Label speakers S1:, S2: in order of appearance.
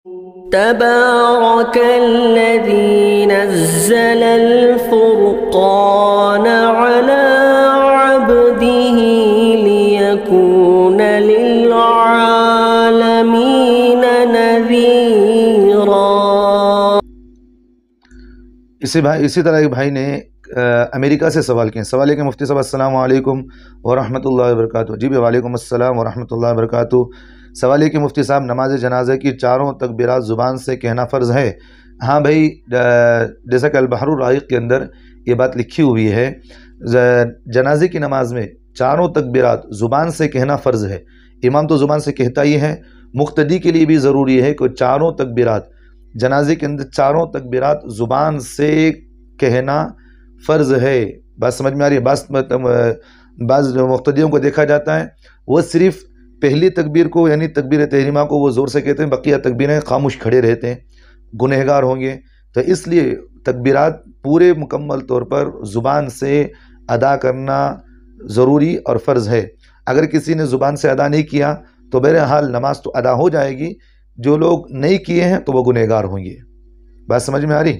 S1: تبارك الذي نزل الفرقان على عبده ليكون للعالمين نذيرا۔
S2: اسی طرح ایک بھائی نے امریکہ سے سوال کیا۔ سوال ہے کہ مفتی صاحب السلام علیکم ورحمۃ اللہ وبرکاتہ۔ جی وعلیکم السلام ورحمۃ اللہ وبرکاتہ۔ سوال ہے کہ مفتی صاحب نماز جنازہ کی چاروں تکبیرات زبان سے کہنا فرض ہے؟ ہاں بھائی، جیسا کہ البحر الرائق کے اندر یہ بات لکھی ہوئی ہے، جنازے کی نماز میں چاروں تکبیرات زبان سے کہنا فرض ہے۔ امام تو زبان سے کہتا ہی ہے، مقتدی کے لیے بھی ضروری ہے کہ چاروں تکبیرات جنازے کے اندر چاروں تکبیرات زبان سے کہنا فرض ہے۔ بات سمجھ میں آ رہی ہے؟ بعض مقتدیوں کو دیکھا جاتا ہے وہ صرف پہلی تکبیر کو یعنی تکبیر تحریمہ کو وہ زور سے کہتے ہیں، بقیہ تکبیریں خاموش کھڑے رہتے ہیں، گنہگار ہوں گے۔ تو اس لیے تکبیرات پورے مکمل طور پر زبان سے ادا کرنا ضروری اور فرض ہے۔ اگر کسی نے زبان سے ادا نہیں کیا تو بہرحال نماز تو ادا ہو جائے گی، جو لوگ نہیں کیے ہیں تو وہ گنہگار ہوں گے۔ بات سمجھ میں آ رہی؟